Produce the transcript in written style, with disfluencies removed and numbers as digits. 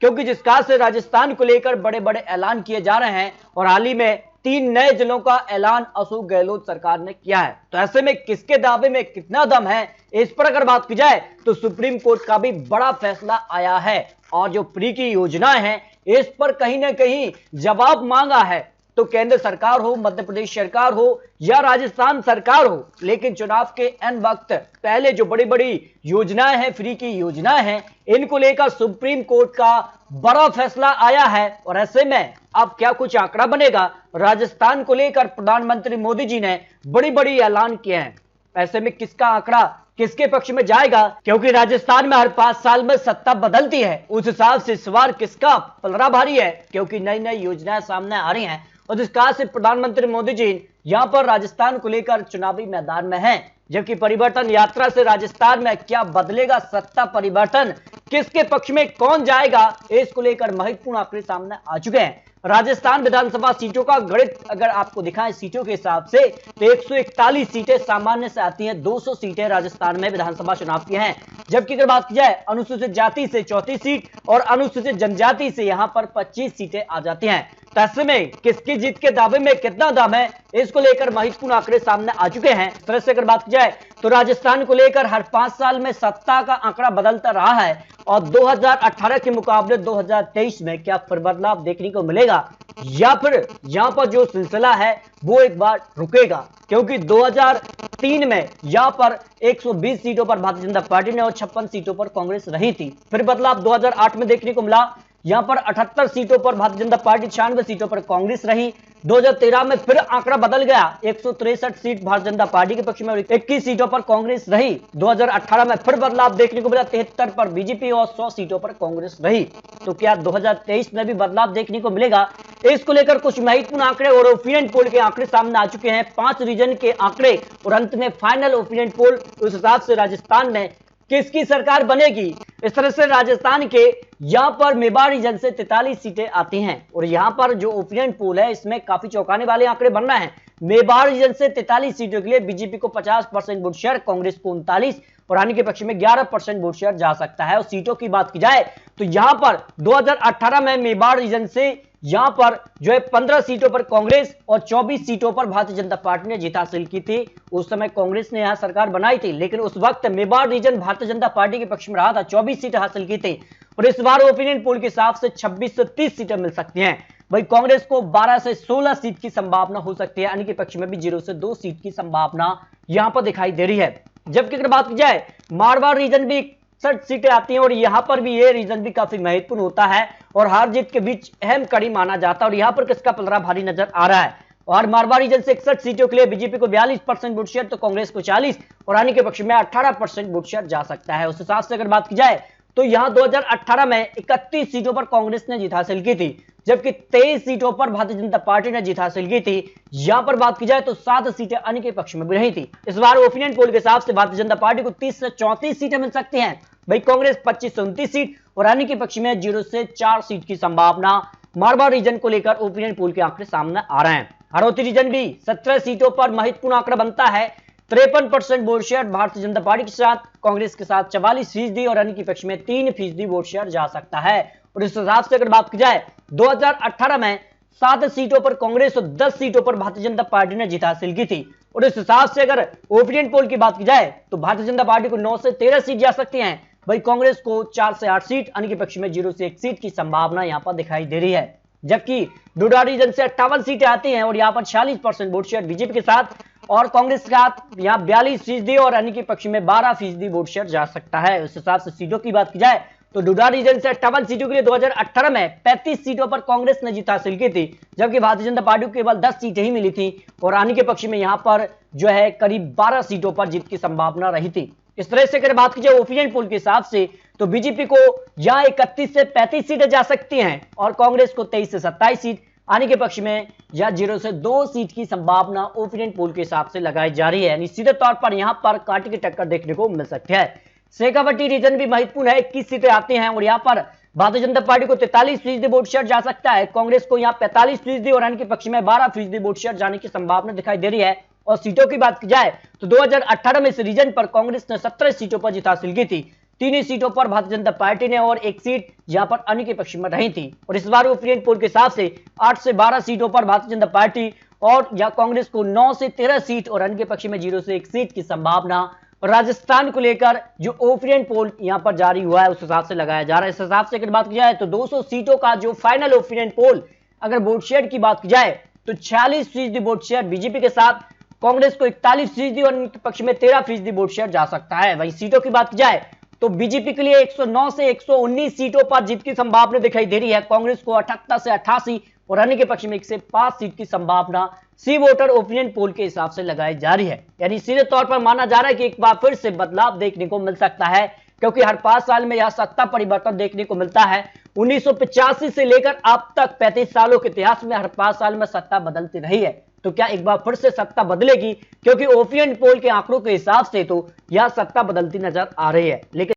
क्योंकि जिस कहा से राजस्थान को लेकर बड़े बड़े ऐलान किए जा रहे हैं और हाल ही में 3 नए जिलों का ऐलान अशोक गहलोत सरकार ने किया है। तो ऐसे में किसके दावे में कितना दम है, इस पर अगर बात की जाए तो सुप्रीम कोर्ट का भी बड़ा फैसला आया है और जो प्री की योजनाएं हैं इस पर कहीं ना कहीं जवाब मांगा है। तो केंद्र सरकार हो, मध्य प्रदेश सरकार हो या राजस्थान सरकार हो, लेकिन चुनाव के एन वक्त पहले जो बड़ी बड़ी योजनाएं हैं, फ्री की योजनाएं हैं, इनको लेकर सुप्रीम कोर्ट का बड़ा फैसला आया है। और ऐसे में अब क्या कुछ आंकड़ा बनेगा राजस्थान को लेकर, प्रधानमंत्री मोदी जी ने बड़ी बड़ी ऐलान किए हैं। ऐसे में किसका आंकड़ा किसके पक्ष में जाएगा, क्योंकि राजस्थान में हर 5 साल में सत्ता बदलती है, उस हिसाब से इस बार किसका पलड़ा भारी है, क्योंकि नई नई योजनाएं सामने आ रही हैं और जिस कहा से प्रधानमंत्री मोदी जी यहां पर राजस्थान को लेकर चुनावी मैदान में हैं। जबकि परिवर्तन यात्रा से राजस्थान में क्या बदलेगा, सत्ता परिवर्तन किसके पक्ष में कौन जाएगा, इसको लेकर महत्वपूर्ण आंकड़े सामने आ चुके हैं। राजस्थान विधानसभा सीटों का गणित अगर आपको दिखाएं सीटों के हिसाब से तो 141 सीटें सामान्य से आती हैं, 200 सीटें राजस्थान में विधानसभा चुनाव की हैं। जबकि अगर बात की जाए अनुसूचित जाति से 34 सीट और अनुसूचित जनजाति से यहां पर 25 सीटें आ जाती हैं। तो ऐसे में किसकी जीत के दावे में कितना दम है, इसको लेकर महत्वपूर्ण आंकड़े सामने आ चुके हैं। इस तरह से अगर बात की जाए तो राजस्थान को लेकर हर 5 साल में सत्ता का आंकड़ा बदलता रहा है और 2018 के मुकाबले 2023 में क्या फिर बदलाव देखने को मिलेगा या फिर यहां पर जो सिलसिला है वो एक बार रुकेगा, क्योंकि 2003 में यहां पर 120 सीटों पर भारतीय जनता पार्टी ने और 56 सीटों पर कांग्रेस रही थी। फिर बदलाव 2008 में देखने को मिला, यहां पर 78 सीटों पर भारतीय जनता पार्टी, 96 सीटों पर कांग्रेस रही। 2013 में फिर आंकड़ा बदल गया, 163 सीट भारतीय जनता पार्टी के पक्ष में और 21 सीटों पर कांग्रेस रही। 2018 में फिर बदलाव देखने को मिला, 73 पर बीजेपी और 100 सीटों पर कांग्रेस रही। तो क्या 2023 में भी बदलाव देखने को मिलेगा, इसको लेकर कुछ महत्वपूर्ण आंकड़े और ओपिनियन पोल के आंकड़े सामने आ चुके हैं, 5 रीजन के आंकड़े और अंत में फाइनल ओपिनियन पोल। उस हिसाब से राजस्थान में किसकी सरकार बनेगी। इस तरह से राजस्थान के यहां पर मेवाड़ रीजन से 43 सीटें आती हैं और यहां पर जो ओपिनियन पोल है इसमें काफी चौंकाने वाले आंकड़े बन रहे हैं। मेवाड़ रीजन से 43 सीटों के लिए बीजेपी को 50% वोट शेयर, कांग्रेस को 39 और अन्य के पक्ष में 11% वोट शेयर जा सकता है। और सीटों की बात की जाए तो यहां पर 2018 में मेवाड़ रीजन से यहां पर जो है 15 सीटों पर कांग्रेस और 24 सीटों पर भारतीय जनता पार्टी ने जीत हासिल की थी। उस समय कांग्रेस ने यहां सरकार बनाई थी, लेकिन उस वक्त मेवाड़ रीजन भारतीय जनता पार्टी के पक्ष में रहा था, 24 सीटें हासिल की थी। और इस बार ओपिनियन पोल के हिसाब से 26 से 30 सीटें मिल सकती हैं। वही कांग्रेस को 12 से 16 सीट की संभावना हो सकती है, अन्य के पक्ष में भी 0 से 2 सीट की संभावना यहां पर दिखाई दे रही है। जबकि अगर बात की जाए मारवाड़ रीजन भी 60 सीटें आती हैं और यहां पर भी ये रीजन भी काफी महत्वपूर्ण होता है और हार जीत के बीच अहम कड़ी माना जाता है। और यहां पर किसका पलड़ा भारी नजर आ रहा है, और मारवाड़ रीजन से 61 सीटों के लिए बीजेपी को 42% वोट शेयर तो कांग्रेस को 40 और अन्य के पक्ष में 18% वोट शेयर जा सकता है। उस हिसाब से अगर बात की जाए तो यहां 2018 में 31 सीटों पर कांग्रेस ने जीत हासिल की थी, जबकि 23 सीटों पर भारतीय जनता पार्टी ने जीत हासिल की थी। यहां पर बात की जाए तो 7 सीटें अन्य के पक्ष में भी रही थी। इस बार ओपिनियन पोल के हिसाब से भारतीय जनता पार्टी को 30 से 34 सीटें मिल सकती हैं, वही कांग्रेस 25 से 29 सीट और अन्य के पक्ष में 0 से 4 सीट की संभावना मारवाड़ रीजन को लेकर ओपिनियन पोल के आंकड़े सामने आ रहे हैं। हड़ौती रीजन भी 17 सीटों पर महत्वपूर्ण आंकड़ा बनता है, 53% vote share Bharatiya Janata party के साथ, कांग्रेस के साथ 44% और अन्य के पक्ष में 3% वोट शेयर जा सकता है। और इस हिसाब से अगर बात की जाए 2018 में 7 सीटों पर कांग्रेस और 10 सीटों पर भारतीय जनता पार्टी ने जीत हासिल की थी। और इस हिसाब से अगर ओपिनियन पोल की बात की जाए तो भारतीय जनता पार्टी को 9 से 13 सीट जा सकती हैं, वही कांग्रेस को 4 से 8 सीट, अन्य के पक्ष में 0 से 1 सीट की संभावना यहां पर दिखाई दे रही है। जबकि डोडा रीजन से 58 सीटें आती हैं और यहां पर 46% वोट शेयर बीजेपी के साथ और कांग्रेस के साथ यहां 42% और अन्य के पक्ष में 12% वोट शेयर जा सकता है। उस हिसाब से सीटों की बात की जाए तो डोडा रीजन से 58 सीटों के लिए 2018 में 35 सीटों पर कांग्रेस ने जीत हासिल की थी, जबकि भारतीय जनता पार्टी को केवल 10 सीटें ही मिली थी और अन्य के पक्ष में यहां पर जो है करीब 12 सीटों पर जीत की संभावना रही थी। इस तरह से अगर बात की जाए ओपिनियन पोल के हिसाब से तो बीजेपी को यहां 31 से 35 सीटें जा सकती हैं और कांग्रेस को 23 से 27 सीट, आने के पक्ष में या 0 से 2 सीट की संभावना ओपिनियन पोल के हिसाब से लगाई जा रही है। यानी सीधे तौर पर यहां पर कांटे की टक्कर देखने को मिल सकती है। शेखावटी रीजन भी महत्वपूर्ण है, 21 सीटें आती हैं और यहां पर भारतीय जनता पार्टी को 43% वोट शेयर जा सकता है, कांग्रेस को यहां 45% और अन्य के पक्ष में 12% वोट शेयर जाने की संभावना दिखाई दे रही है। और सीटों की बात की जाए तो 2018 में इस रीजन पर कांग्रेस ने 17 सीटों पर जीत हासिल की थी, तीन ही सीटों पर भारतीय जनता पार्टी ने और एक सीट जहां पर अन्य के पक्ष में रही थी। और इस बार ओपिनियन पोल के हिसाब से 8 से 12 सीटों पर भारतीय जनता पार्टी और या कांग्रेस को 9 से 13 सीट और अन्य के पक्ष में 0 से 1 सीट की संभावना। और राजस्थान को लेकर जो ओपिनियन पोल यहां पर जारी हुआ है उस हिसाब से लगाया जा रहा है। इस हिसाब से अगर बात की जाए तो 200 सीटों का जो फाइनल ओपिनियन पोल, अगर वोट शेयर की बात की जाए तो 46% वोट शेयर बीजेपी के साथ, कांग्रेस को 41% और इनके पक्ष में 13% वोट शेयर जा सकता है। वहीं सीटों की बात की जाए तो बीजेपी के लिए 109 से 119 सीटों पर जीत की संभावना दिखाई दे रही है, कांग्रेस को 78 से 88 और अन्य के पक्ष में 1 से 5 सीट की संभावना सी वोटर ओपिनियन पोल के हिसाब से लगाई जा रही है। यानी सीधे तौर पर माना जा रहा है कि एक बार फिर से बदलाव देखने को मिल सकता है, क्योंकि हर 5 साल में यह सत्ता परिवर्तन देखने को मिलता है। 1985 से लेकर अब तक 35 सालों के इतिहास में हर 5 साल में सत्ता बदलती रही है। तो क्या एक बार फिर से सत्ता बदलेगी? क्योंकि ओपिनियन पोल के आंकड़ों के हिसाब से तो यह सत्ता बदलती नजर आ रही है। लेकिन